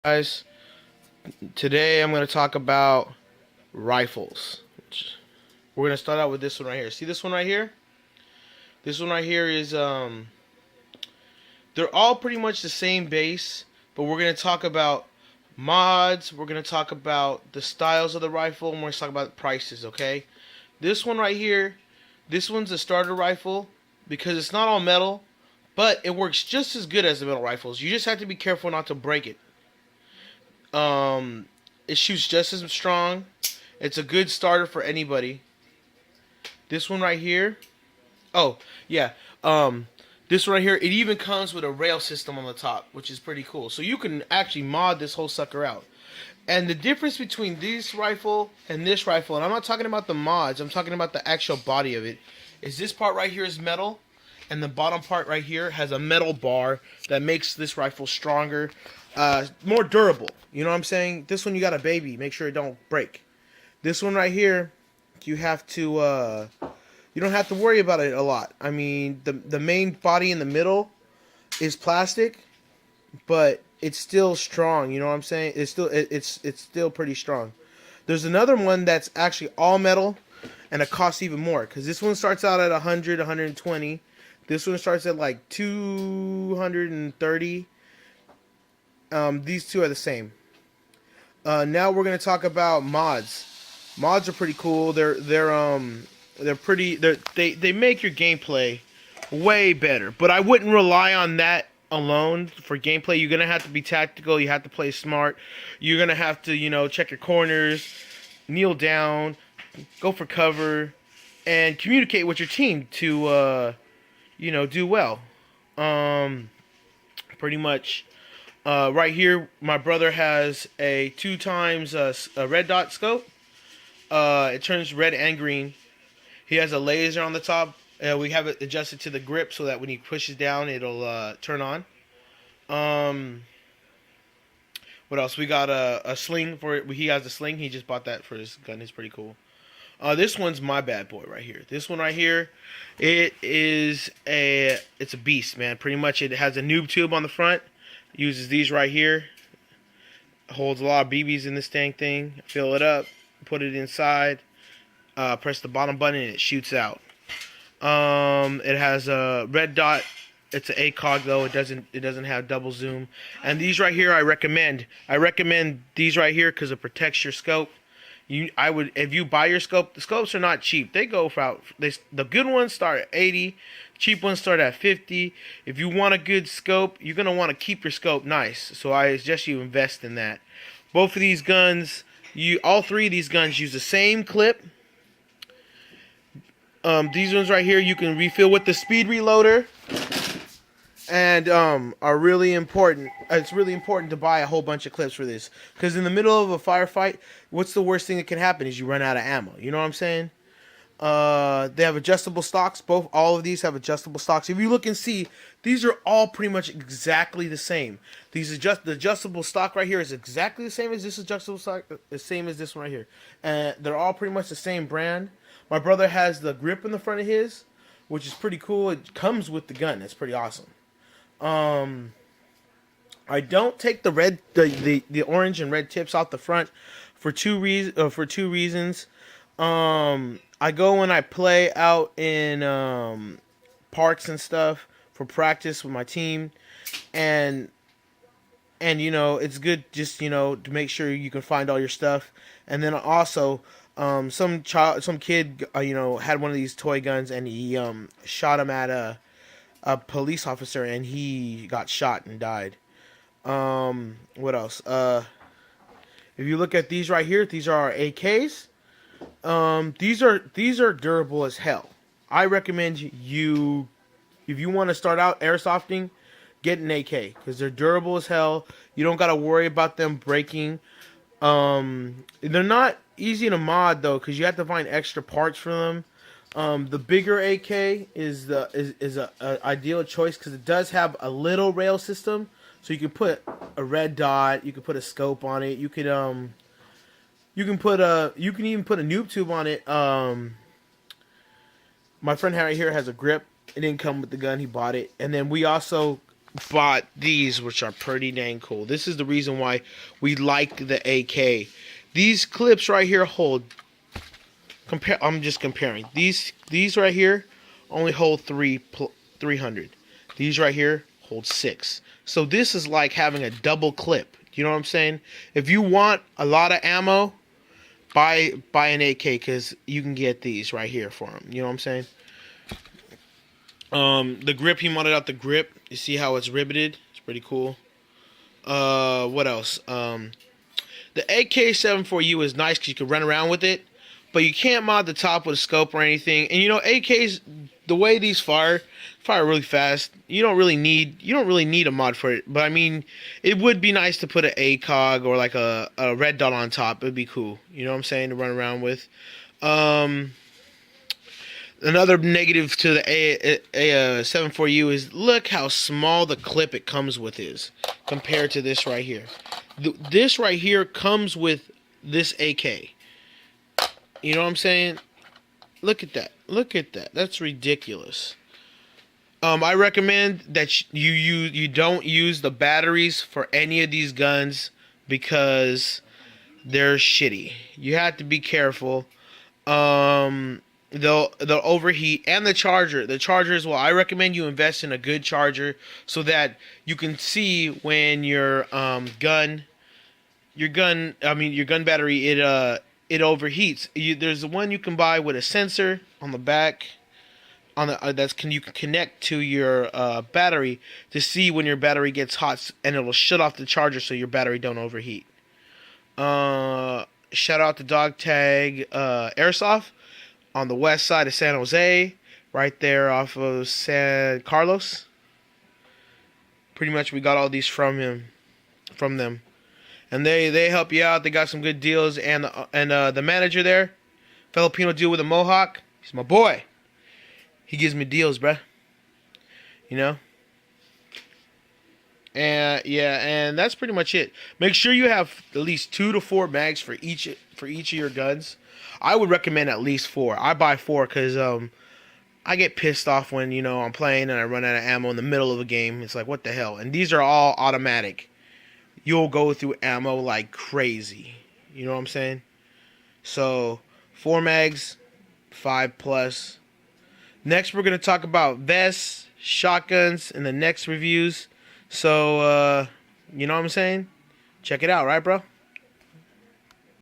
Guys, today I'm going to talk about rifles. We're going to start out with this one right here. See this one right here? This one right here is they're all pretty much the same base, but we're going to talk about mods, we're going to talk about the styles of the rifle, and we're going to talk about the prices, okay? This one right here, this one's a starter rifle because it's not all metal, but it works just as good as the metal rifles. You just have to be careful not to break it. Um, it shoots just as strong. It's a good starter for anybody. This one right here. Oh, yeah. This one right here, it even comes with a rail system on the top, which is pretty cool. So you can actually mod this whole sucker out. And the difference between this rifle and this rifle, and I'm not talking about the mods, I'm talking about the actual body of it, is this part right here is metal, and the bottom part right here has a metal bar that makes this rifle stronger, more durable. You know what I'm saying? This one you got a baby, make sure it don't break. This one right here, you have to, you don't have to worry about it a lot. I mean, the main body in the middle is plastic, but it's still strong. You know what I'm saying? It's still pretty strong. There's another one that's actually all metal, and it costs even more because this one starts out at 100, 120. This one starts at like 230. These two are the same. Now we're gonna talk about mods. Mods are pretty cool. They're pretty. They make your gameplay way better. But I wouldn't rely on that alone for gameplay. You're gonna have to be tactical. You have to play smart. You're gonna have to, check your corners, kneel down, go for cover, and communicate with your team to, do well. Pretty much. Right here, my brother has a 2 times a red dot scope. It turns red and green. He has a laser on the top. We have it adjusted to the grip so that when he pushes down, it'll turn on. What else? We got a sling for it. He has a sling. He just bought that for his gun. It's pretty cool. This one's my bad boy right here. This one right here, it's a beast, man. Pretty much it has a noob tube on the front. Uses these right here. Holds a lot of BBs in this dang thing. Fill it up. Put it inside. Press the bottom button and it shoots out. It has a red dot. It's an ACOG though. It doesn't have double zoom. And these right here I recommend. I recommend these right here because it protects your scope. If you buy your scope, the scopes are not cheap. They go for the good ones start at 80, cheap ones start at 50. If you want a good scope, you're gonna want to keep your scope nice. So I suggest you invest in that. Both of these guns, all 3 of these guns use the same clip. These ones right here you can refill with the speed reloader, and are really important. It's really important to buy a whole bunch of clips for this because in the middle of a firefight, what's the worst thing that can happen is you run out of ammo. You know what I'm saying? They have adjustable stocks. All of these have adjustable stocks. If you look and see, these are all pretty much exactly the same. The adjustable stock right here is exactly the same as this adjustable stock, the same as this one right here, and they're all pretty much the same brand. My brother has the grip in the front of his, which is pretty cool. It comes with the gun. That's pretty awesome. I don't take the orange and red tips off the front for two reasons. I go when I play out in parks and stuff for practice with my team, and it's good just to make sure you can find all your stuff. And then also some kid had one of these toy guns and he shot him at a police officer and he got shot and died. What else? If you look at these right here, these are our AKs. These are durable as hell. I recommend you, if you want to start out airsofting, get an AK because they're durable as hell. You don't gotta worry about them breaking. They're not easy to mod though because you have to find extra parts for them. The bigger AK is a ideal choice because it does have a little rail system, so you can put a red dot, you can put a scope on it, you can even put a noob tube on it. My friend right here has a grip. It didn't come with the gun; he bought it, and then we also bought these, which are pretty dang cool. This is the reason why we like the AK. These clips right here hold. I'm just comparing. These right here only hold 300. These right here hold 6. So this is like having a double clip. You know what I'm saying? If you want a lot of ammo, buy an AK, because you can get these right here for them. You know what I'm saying? The grip, he modded out the grip. You see how it's riveted? It's pretty cool. What else? The AK-74U is nice because you can run around with it, but you can't mod the top with a scope or anything. And you know, AKs, the way these fire really fast. You don't really need a mod for it. But I mean, it would be nice to put an ACOG or like a red dot on top. It'd be cool. You know what I'm saying, to run around with. Another negative to the A74U is look how small the clip it comes with is compared to this right here. This right here comes with this AK. You know what I'm saying? Look at that. Look at that. That's ridiculous. I recommend that you don't use the batteries for any of these guns because they're shitty. You have to be careful. They'll overheat, and the charger as well. I recommend you invest in a good charger so that you can see when your gun battery it overheats. There's the one you can buy with a sensor on the back you can connect to your battery to see when your battery gets hot, and it'll shut off the charger so your battery don't overheat. Shout out to Dog Tag Airsoft on the west side of San Jose, right there off of San Carlos. Pretty much we got all these from them, and they help you out. They got some good deals, and the manager there, Filipino dude with a mohawk, he's my boy. He gives me deals, bruh. You know? And yeah, and that's pretty much it. Make sure you have at least 2 to 4 mags for each of your guns. I would recommend at least 4. I buy 4 because I get pissed off when, you know, I'm playing and I run out of ammo in the middle of a game. It's like, what the hell? And these are all automatic. You'll go through ammo like crazy. You know what I'm saying? So 4 mags, 5 plus. Next, we're going to talk about vests, shotguns, in the next reviews. So, you know what I'm saying? Check it out, right, bro?